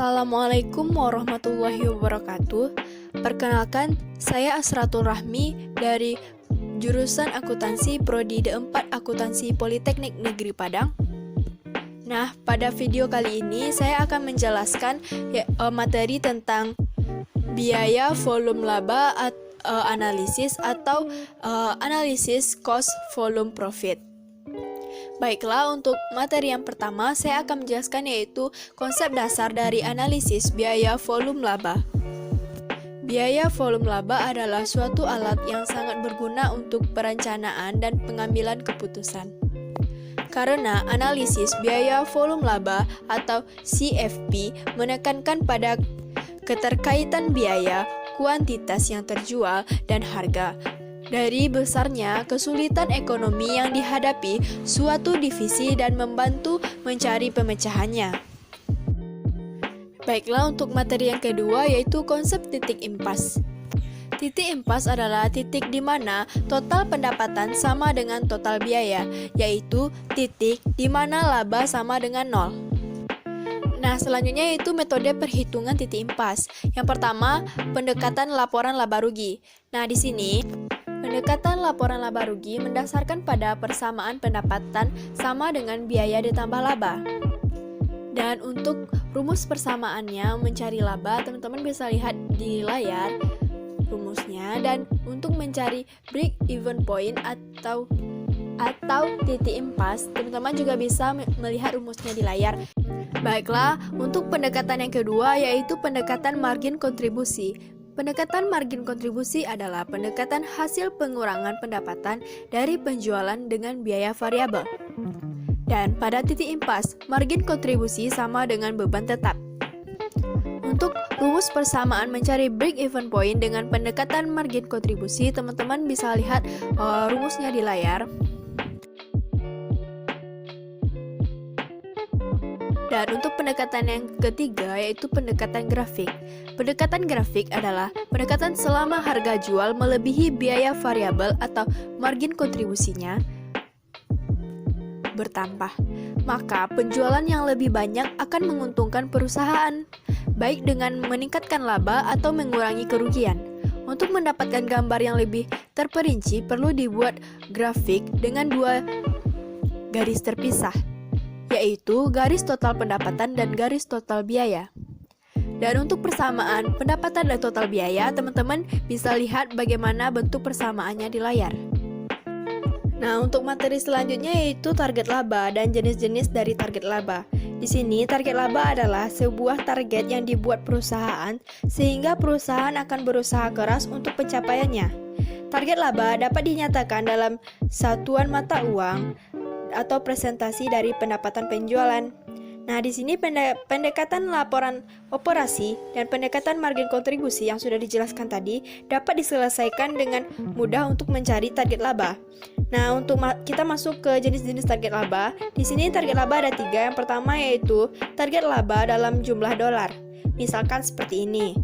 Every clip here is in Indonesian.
Assalamualaikum warahmatullahi wabarakatuh. Perkenalkan, saya Asratul Rahmi dari jurusan Akuntansi Prodi D4 Akuntansi Politeknik Negeri Padang. Nah, pada video kali ini saya akan menjelaskan materi tentang biaya volume laba analisis atau analisis cost volume profit. Baiklah, untuk materi yang pertama saya akan menjelaskan yaitu konsep dasar dari analisis biaya volume laba. Biaya volume laba adalah suatu alat yang sangat berguna untuk perencanaan dan pengambilan keputusan. Karena analisis biaya volume laba atau CFP menekankan pada keterkaitan biaya, kuantitas yang terjual, dan harga. Dari besarnya kesulitan ekonomi yang dihadapi suatu divisi dan membantu mencari pemecahannya. Baiklah, untuk materi yang kedua yaitu konsep titik impas. Titik impas adalah titik di mana total pendapatan sama dengan total biaya, yaitu titik di mana laba sama dengan 0. Nah, selanjutnya yaitu metode perhitungan titik impas. Yang pertama, pendekatan laporan laba rugi. Nah, di sini pendekatan laporan laba rugi mendasarkan pada persamaan pendapatan sama dengan biaya ditambah laba. Dan untuk rumus persamaannya mencari laba, teman-teman bisa lihat di layar rumusnya. Dan untuk mencari break even point atau titik impas, teman-teman juga bisa melihat rumusnya di layar. Baiklah, untuk pendekatan yang kedua yaitu pendekatan margin kontribusi. Pendekatan margin kontribusi adalah pendekatan hasil pengurangan pendapatan dari penjualan dengan biaya variabel. Dan pada titik impas, margin kontribusi sama dengan beban tetap. Untuk rumus persamaan mencari break even point dengan pendekatan margin kontribusi, teman-teman bisa lihat rumusnya di layar. Dan untuk pendekatan yang ketiga yaitu pendekatan grafik. Pendekatan grafik adalah pendekatan selama harga jual melebihi biaya variabel atau margin kontribusinya bertambah. Maka penjualan yang lebih banyak akan menguntungkan perusahaan, baik dengan meningkatkan laba atau mengurangi kerugian. Untuk mendapatkan gambar yang lebih terperinci perlu dibuat grafik dengan dua garis terpisah, yaitu garis total pendapatan dan garis total biaya. Dan untuk persamaan pendapatan dan total biaya, teman-teman bisa lihat bagaimana bentuk persamaannya di layar. Nah, untuk materi selanjutnya yaitu target laba dan jenis-jenis dari target laba. Di sini target laba adalah sebuah target yang dibuat perusahaan sehingga perusahaan akan berusaha keras untuk pencapaiannya. Target laba dapat dinyatakan dalam satuan mata uang atau presentasi dari pendapatan penjualan. Nah, di sini pendekatan laporan operasi dan pendekatan margin kontribusi yang sudah dijelaskan tadi dapat diselesaikan dengan mudah untuk mencari target laba. Nah, untuk kita masuk ke jenis-jenis target laba. Di sini target laba ada 3. Yang pertama yaitu target laba dalam jumlah dolar. Misalkan seperti ini.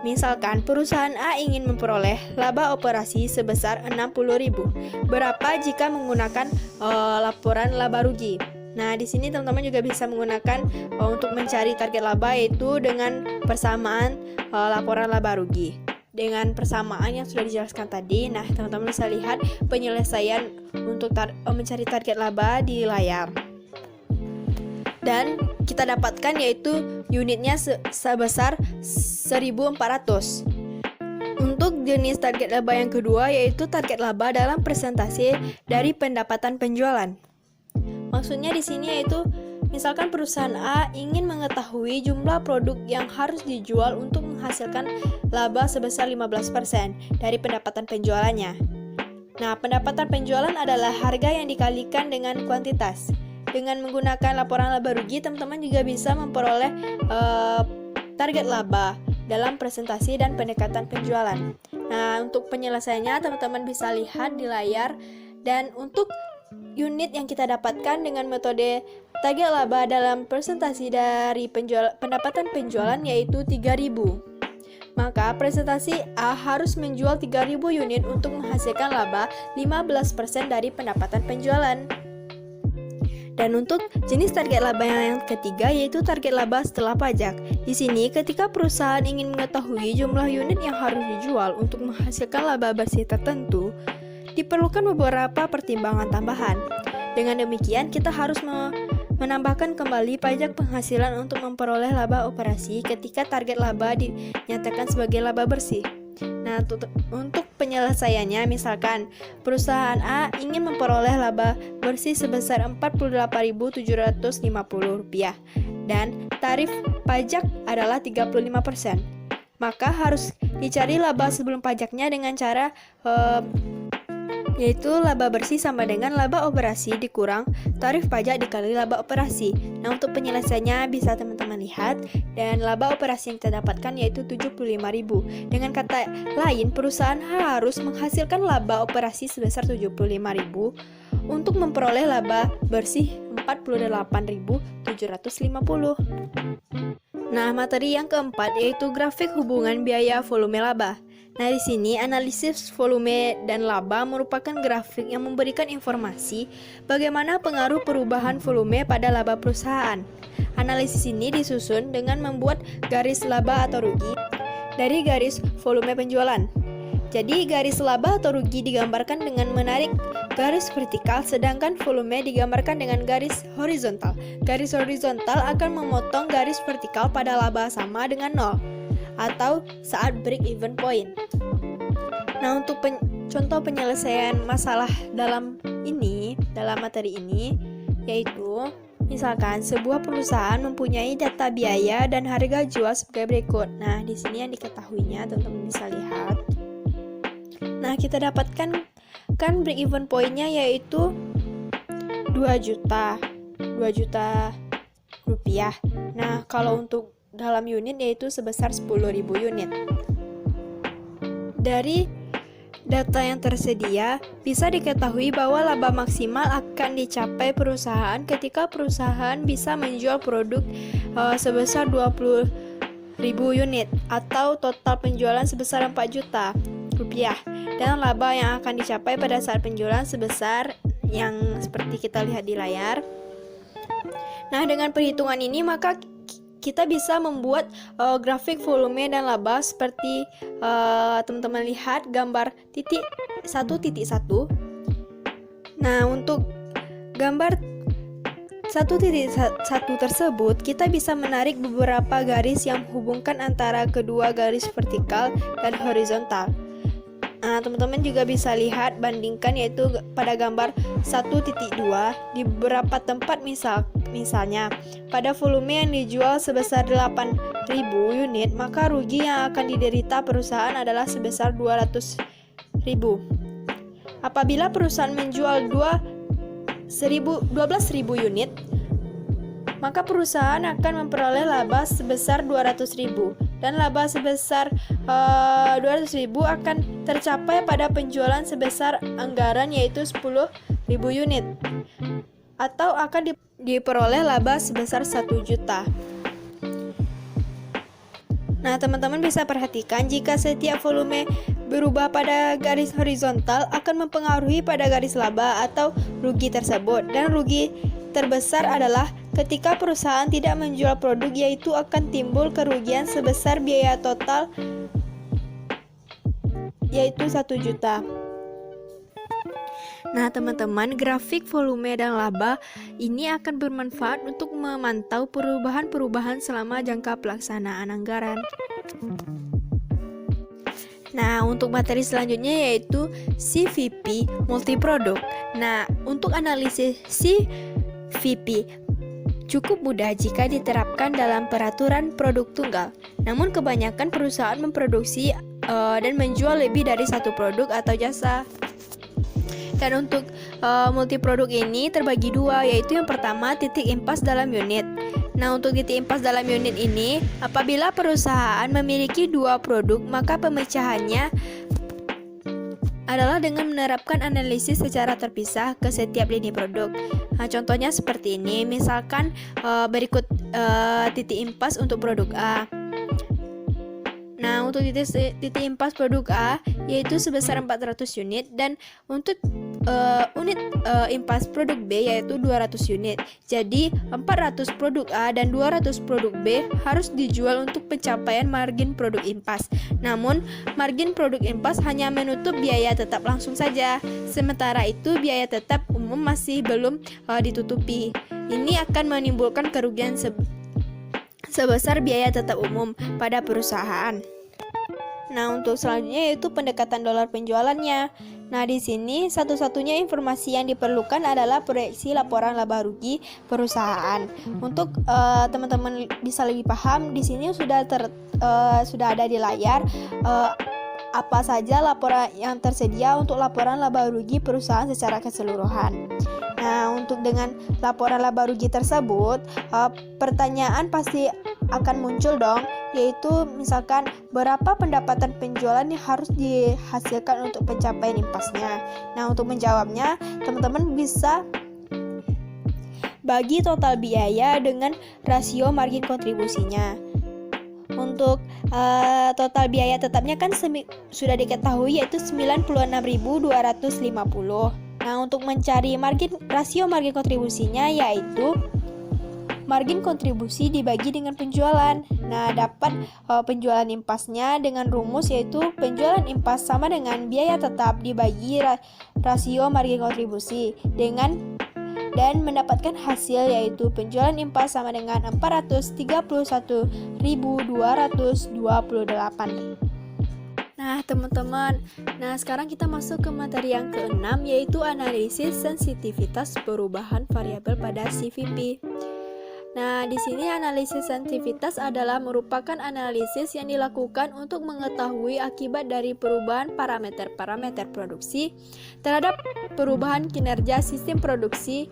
Misalkan perusahaan A ingin memperoleh laba operasi sebesar 60.000. Berapa jika menggunakan laporan laba rugi? Nah, di sini teman-teman juga bisa menggunakan untuk mencari target laba yaitu dengan persamaan laporan laba rugi. Dengan persamaan yang sudah dijelaskan tadi, nah teman-teman bisa lihat penyelesaian untuk mencari target laba di layar. Dan kita dapatkan yaitu unitnya sebesar 1.400. Untuk jenis target laba yang kedua yaitu target laba dalam presentasi dari pendapatan penjualan. Maksudnya di sini yaitu misalkan perusahaan A ingin mengetahui jumlah produk yang harus dijual untuk menghasilkan laba sebesar 15% dari pendapatan penjualannya. Nah, pendapatan penjualan adalah harga yang dikalikan dengan kuantitas. Dengan menggunakan laporan laba rugi, teman-teman juga bisa memperoleh target laba dalam presentasi dan pendekatan penjualan. Nah, untuk penyelesaiannya teman-teman bisa lihat di layar. Dan untuk unit yang kita dapatkan dengan metode target laba dalam presentasi dari pendapatan penjualan yaitu 3.000. Maka presentasi A harus menjual 3.000 unit untuk menghasilkan laba 15% dari pendapatan penjualan. Dan untuk jenis target laba yang ketiga yaitu target laba setelah pajak. Di sini ketika perusahaan ingin mengetahui jumlah unit yang harus dijual untuk menghasilkan laba bersih tertentu, diperlukan beberapa pertimbangan tambahan. Dengan demikian, kita harus menambahkan kembali pajak penghasilan untuk memperoleh laba operasi ketika target laba dinyatakan sebagai laba bersih. Nah, untuk penyelesaiannya, misalkan perusahaan A ingin memperoleh laba bersih sebesar Rp40.750 dan tarif pajak adalah 35%. Maka harus dicari laba sebelum pajaknya dengan cara yaitu laba bersih sama dengan laba operasi dikurang tarif pajak dikali laba operasi. Nah, untuk penyelesaiannya bisa teman-teman lihat, dan laba operasi yang kita dapatkan yaitu 75.000. Dengan kata lain, perusahaan harus menghasilkan laba operasi sebesar 75.000 untuk memperoleh laba bersih 48.750. Nah, materi yang keempat yaitu grafik hubungan biaya volume laba. Nah, di sini analisis volume dan laba merupakan grafik yang memberikan informasi bagaimana pengaruh perubahan volume pada laba perusahaan. Analisis ini disusun dengan membuat garis laba atau rugi dari garis volume penjualan. Jadi, garis laba atau rugi digambarkan dengan menarik garis vertikal, sedangkan volume digambarkan dengan garis horizontal. Garis horizontal akan memotong garis vertikal pada laba sama dengan 0 atau saat break even point. Nah, untuk contoh penyelesaian masalah dalam materi ini yaitu misalkan sebuah perusahaan mempunyai data biaya dan harga jual sebagai berikut. Nah, di sini yang diketahuinya teman-teman bisa lihat. Nah, kita dapatkan break even point-nya yaitu 2 juta rupiah. Nah, kalau untuk dalam unit yaitu sebesar 10.000 unit. Dari data yang tersedia, bisa diketahui bahwa laba maksimal akan dicapai perusahaan ketika perusahaan bisa menjual produk sebesar 20.000 unit atau total penjualan sebesar 4 juta rupiah, dan laba yang akan dicapai pada saat penjualan sebesar yang seperti kita lihat di layar. Nah, dengan perhitungan ini maka kita bisa membuat grafik volume dan laba seperti teman-teman lihat gambar titik 1.1. Nah, untuk gambar 1.1 tersebut kita bisa menarik beberapa garis yang menghubungkan antara kedua garis vertikal dan horizontal. Nah, teman-teman juga bisa lihat bandingkan yaitu pada gambar 1.2 di beberapa tempat misalnya pada volume yang dijual sebesar 8.000 unit, maka rugi yang akan diderita perusahaan adalah sebesar 200.000. Apabila perusahaan menjual 12.000 unit, maka perusahaan akan memperoleh laba sebesar 200.000 dan laba sebesar 200.000 akan tercapai pada penjualan sebesar anggaran yaitu 10.000 unit atau akan diperoleh laba sebesar 1 juta. Nah, teman-teman bisa perhatikan jika setiap volume berubah pada garis horizontal akan mempengaruhi pada garis laba atau rugi tersebut, dan rugi terbesar adalah ketika perusahaan tidak menjual produk, yaitu akan timbul kerugian sebesar biaya total yaitu 1 juta. Nah, teman-teman, grafik volume dan laba ini akan bermanfaat untuk memantau perubahan-perubahan selama jangka pelaksanaan anggaran. Nah, untuk materi selanjutnya yaitu CVP multiproduk. Nah, untuk analisis CVP cukup mudah jika diterapkan dalam peraturan produk tunggal. Namun kebanyakan perusahaan memproduksi dan menjual lebih dari satu produk atau jasa. Dan untuk multiproduk ini terbagi dua, yaitu yang pertama titik impas dalam unit. Nah, untuk titik impas dalam unit ini, apabila perusahaan memiliki dua produk, maka pemecahannya adalah dengan menerapkan analisis secara terpisah ke setiap lini produk. Nah, contohnya seperti ini, misalkan berikut titik impas untuk produk A. Nah, untuk titik impas produk A yaitu sebesar 400 unit, dan untuk unit impas produk B yaitu 200 unit. Jadi 400 produk A dan 200 produk B harus dijual untuk pencapaian margin produk impas. Namun, margin produk impas hanya menutup biaya tetap langsung saja. Sementara itu, biaya tetap umum masih belum ditutupi. Ini akan menimbulkan kerugian sebesar biaya tetap umum pada perusahaan. Nah, untuk selanjutnya yaitu pendekatan dolar penjualannya. Nah, di sini satu-satunya informasi yang diperlukan adalah proyeksi laporan laba rugi perusahaan. Untuk teman-teman bisa lebih paham, di sini sudah ada di layar apa saja laporan yang tersedia untuk laporan laba rugi perusahaan secara keseluruhan. Nah, untuk dengan laporan laba rugi tersebut, pertanyaan pasti akan muncul dong, yaitu misalkan berapa pendapatan penjualan yang harus dihasilkan untuk pencapaian impasnya. Nah, untuk menjawabnya, teman-teman bisa bagi total biaya dengan rasio margin kontribusinya. Untuk total biaya tetapnya kan sudah diketahui yaitu 96.250. Nah, untuk mencari rasio margin kontribusinya yaitu margin kontribusi dibagi dengan penjualan. Nah, dapat penjualan impasnya dengan rumus yaitu penjualan impas sama dengan biaya tetap dibagi rasio margin kontribusi dan mendapatkan hasil yaitu penjualan impas sama dengan 431.228. Nah, teman-teman, sekarang kita masuk ke materi yang keenam yaitu analisis sensitivitas perubahan variabel pada CVP. Nah, di sini analisis sensitivitas adalah merupakan analisis yang dilakukan untuk mengetahui akibat dari perubahan parameter-parameter produksi terhadap perubahan kinerja sistem produksi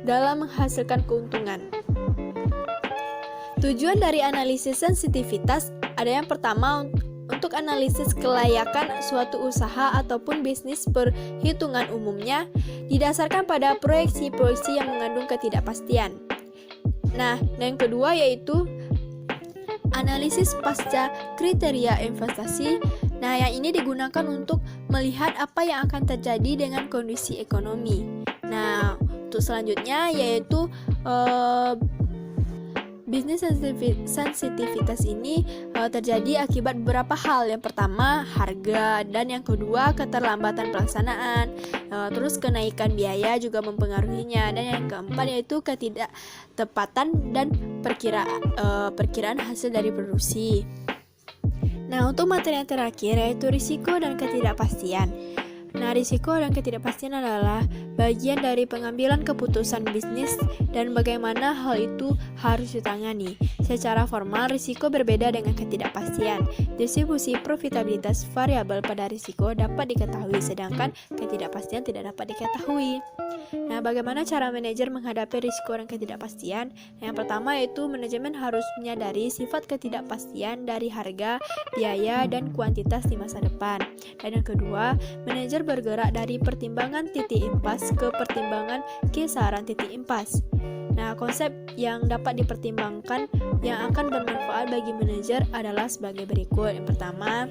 dalam menghasilkan keuntungan. Tujuan dari analisis sensitivitas ada yang pertama untuk analisis kelayakan suatu usaha ataupun bisnis. Perhitungan umumnya didasarkan pada proyeksi-proyeksi yang mengandung ketidakpastian. Nah, yang kedua yaitu analisis pasca kriteria investasi. Nah, yang ini digunakan untuk melihat apa yang akan terjadi dengan kondisi ekonomi. Nah, untuk selanjutnya yaitu bisnis sensitivitas ini terjadi akibat beberapa hal. Yang pertama, harga, dan yang kedua, keterlambatan pelaksanaan. Terus kenaikan biaya juga mempengaruhinya, dan yang keempat yaitu ketidaktepatan dan perkiraan hasil dari produksi. Nah, untuk materi yang terakhir yaitu risiko dan ketidakpastian. Nah, risiko dan ketidakpastian adalah bagian dari pengambilan keputusan bisnis dan bagaimana hal itu harus ditangani. Secara formal, risiko berbeda dengan ketidakpastian. Distribusi profitabilitas variabel pada risiko dapat diketahui, sedangkan ketidakpastian tidak dapat diketahui. Nah, bagaimana cara manajer menghadapi risiko dan ketidakpastian? Yang pertama yaitu manajemen harus menyadari sifat ketidakpastian dari harga, biaya, dan kuantitas di masa depan. Dan yang kedua, manajer bergerak dari pertimbangan titik impas ke pertimbangan kisaran titik impas. Nah, konsep yang dapat dipertimbangkan yang akan bermanfaat bagi manajer adalah sebagai berikut. Yang pertama,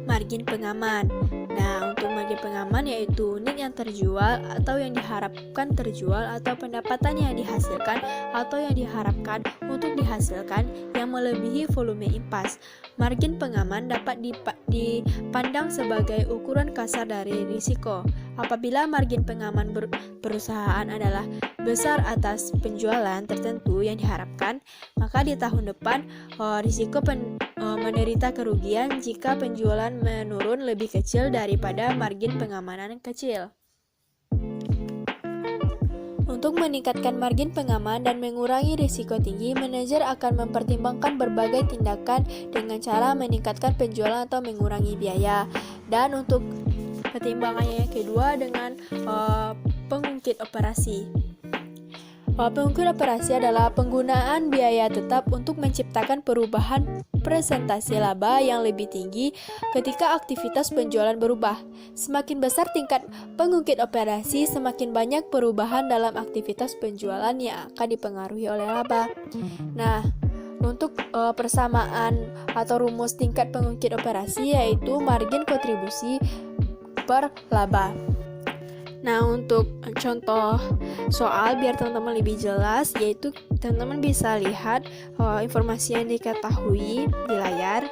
margin pengaman. Nah, untuk margin pengaman yaitu unit yang terjual atau yang diharapkan terjual atau pendapatan yang dihasilkan atau yang diharapkan untuk dihasilkan yang melebihi volume impas. Margin pengaman dapat dipandang sebagai ukuran kasar dari risiko. Apabila margin pengaman perusahaan adalah besar atas penjualan tertentu yang diharapkan, maka di tahun depan risiko menderita kerugian jika penjualan menurun lebih kecil daripada margin pengamanan kecil. Untuk meningkatkan margin pengaman dan mengurangi risiko tinggi, manajer akan mempertimbangkan berbagai tindakan dengan cara meningkatkan penjualan atau mengurangi biaya. Dan untuk pertimbangannya yang kedua dengan pengungkit operasi. Pengungkit operasi adalah penggunaan biaya tetap untuk menciptakan perubahan presentasi laba yang lebih tinggi ketika aktivitas penjualan berubah. Semakin besar tingkat pengungkit operasi, semakin banyak perubahan dalam aktivitas penjualan yang akan dipengaruhi oleh laba. Nah, untuk persamaan atau rumus tingkat pengungkit operasi yaitu margin kontribusi per laba. Nah, untuk contoh soal biar teman-teman lebih jelas, yaitu teman-teman bisa lihat informasi yang diketahui di layar.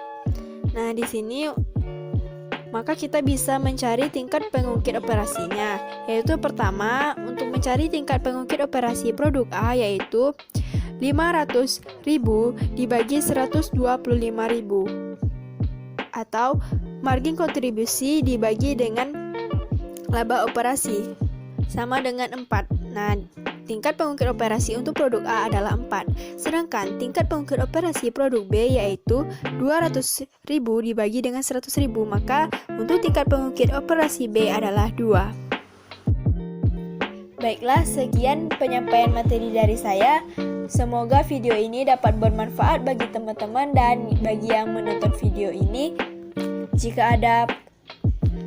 Nah, di sini maka kita bisa mencari tingkat pengukir operasinya, yaitu pertama untuk mencari tingkat pengukir operasi produk A yaitu 500.000 dibagi 125.000 atau margin kontribusi dibagi dengan laba operasi sama dengan 4. Nah, tingkat pengukir operasi untuk produk A adalah 4, sedangkan tingkat pengukir operasi produk B yaitu 200.000 dibagi dengan 100.000, maka untuk tingkat pengukir operasi B adalah 2. Baiklah, sekian penyampaian materi dari saya. Semoga video ini dapat bermanfaat bagi teman-teman dan bagi yang menonton video ini. Jika ada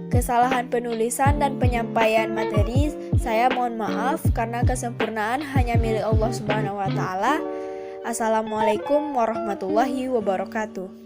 kesalahan penulisan dan penyampaian materi, saya mohon maaf karena kesempurnaan hanya milik Allah Subhanahu wa taala. Assalamualaikum warahmatullahi wabarakatuh.